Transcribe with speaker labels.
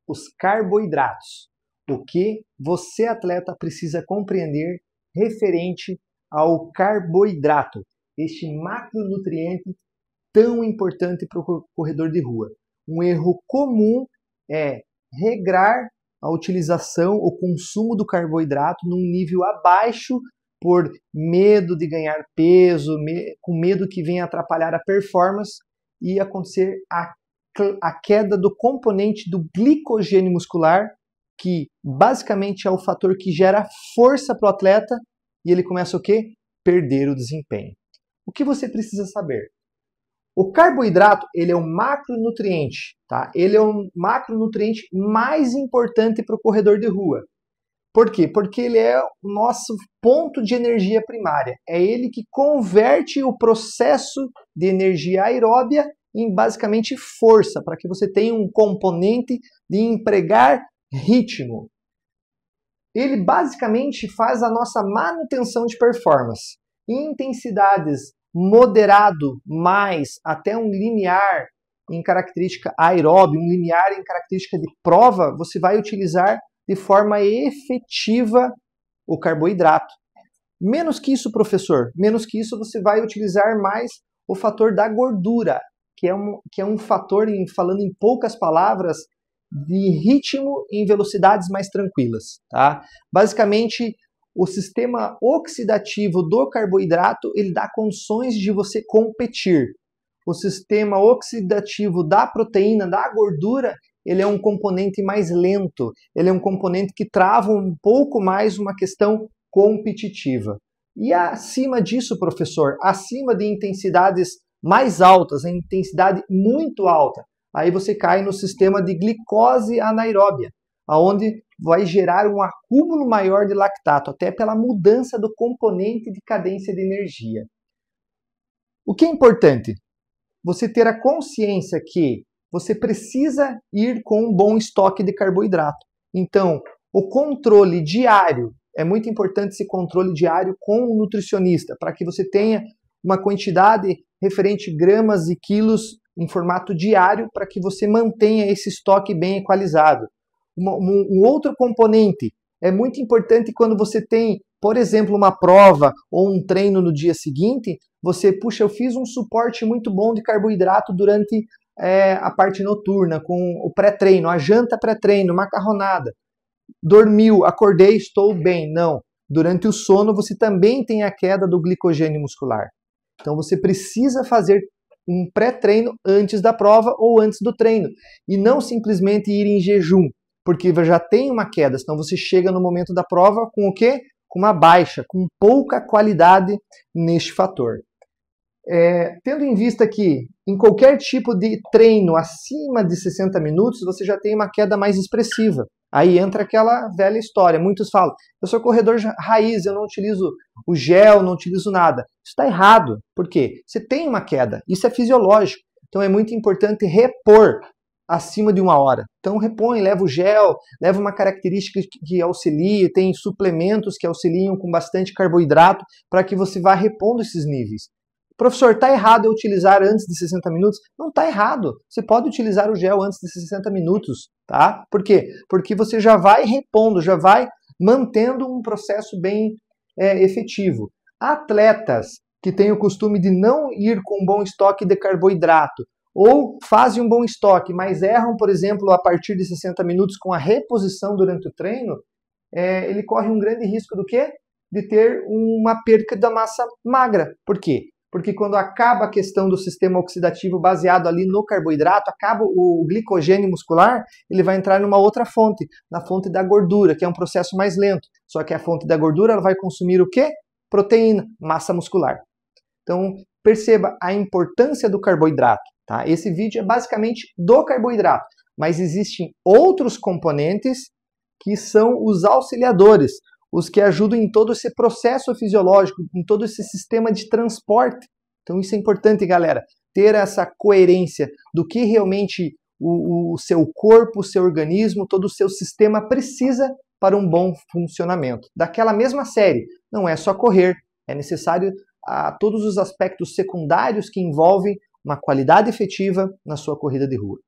Speaker 1: os carboidratos. O que você, atleta, precisa compreender referente ao carboidrato, este macronutriente tão importante para o corredor de rua. Um erro comum é regrar a utilização, o consumo do carboidrato num nível abaixo por medo de ganhar peso, com medo que venha atrapalhar a performance e acontecer a queda do componente do glicogênio muscular, que basicamente é o fator que gera força para o atleta e ele começa o quê? Perder o desempenho. O que você precisa saber? O carboidrato, ele é um macronutriente, tá? Ele é um macronutriente mais importante para o corredor de rua. Por quê? Porque ele é o nosso ponto de energia primária. É ele que converte o processo de energia aeróbia em basicamente força, para que você tenha um componente de empregar ritmo. Ele basicamente faz a nossa manutenção de performance. Em intensidades moderado mais até um limiar em característica aeróbia, um limiar em característica de prova, você vai utilizar de forma efetiva o carboidrato. Menos que isso, professor, menos que isso você vai utilizar mais o fator da gordura, que é um fator, falando em poucas palavras, de ritmo em velocidades mais tranquilas. Tá? Basicamente, o sistema oxidativo do carboidrato ele dá condições de você competir. O sistema oxidativo da proteína, da gordura, ele é um componente mais lento. Ele é um componente que trava um pouco mais uma questão competitiva. E acima disso, professor, acima de intensidades mais altas, a intensidade muito alta, aí você cai no sistema de glicose anaeróbia, onde vai gerar um acúmulo maior de lactato, até pela mudança do componente de cadência de energia. O que é importante? Você ter a consciência que você precisa ir com um bom estoque de carboidrato. Então, o controle diário, é muito importante esse controle diário com o nutricionista, para que você tenha uma quantidade referente gramas e quilos em formato diário, para que você mantenha esse estoque bem equalizado. Um outro componente é muito importante quando você tem, por exemplo, uma prova ou um treino no dia seguinte, você, puxa, eu fiz um suporte muito bom de carboidrato durante a parte noturna, com o pré-treino, a janta pré-treino, macarronada. Dormiu, acordei, estou bem. Não. Durante o sono você também tem a queda do glicogênio muscular. Então você precisa fazer um pré-treino antes da prova ou antes do treino. E não simplesmente ir em jejum, porque já tem uma queda, senão você chega no momento da prova com o quê? Com uma baixa, com pouca qualidade neste fator. Tendo em vista que em qualquer tipo de treino acima de 60 minutos, você já tem uma queda mais expressiva. Aí entra aquela velha história. Muitos falam, eu sou corredor raiz, eu não utilizo o gel, não utilizo nada. Isso está errado. Por quê? Você tem uma queda. Isso é fisiológico. Então é muito importante repor acima de 1 hora. Então repõe, leva o gel, leva uma característica que auxilie, tem suplementos que auxiliam com bastante carboidrato para que você vá repondo esses níveis. Professor, está errado eu utilizar antes de 60 minutos? Não está errado. Você pode utilizar o gel antes de 60 minutos, tá? Por quê? Porque você já vai repondo, já vai mantendo um processo bem efetivo. Atletas que têm o costume de não ir com um bom estoque de carboidrato ou fazem um bom estoque, mas erram, por exemplo, a partir de 60 minutos com a reposição durante o treino, ele corre um grande risco do quê? De ter uma perca da massa magra. Por quê? Porque quando acaba a questão do sistema oxidativo baseado ali no carboidrato, acaba o glicogênio muscular, ele vai entrar numa outra fonte, na fonte da gordura, que é um processo mais lento. Só que a fonte da gordura ela vai consumir o quê? Proteína, massa muscular. Então, perceba a importância do carboidrato. Tá? Esse vídeo é basicamente do carboidrato, mas existem outros componentes que são os auxiliadores, os que ajudam em todo esse processo fisiológico, em todo esse sistema de transporte. Então isso é importante, galera, ter essa coerência do que realmente o seu corpo, o seu organismo, todo o seu sistema precisa para um bom funcionamento. Daquela mesma série, não é só correr, é necessário todos os aspectos secundários que envolvem uma qualidade efetiva na sua corrida de rua.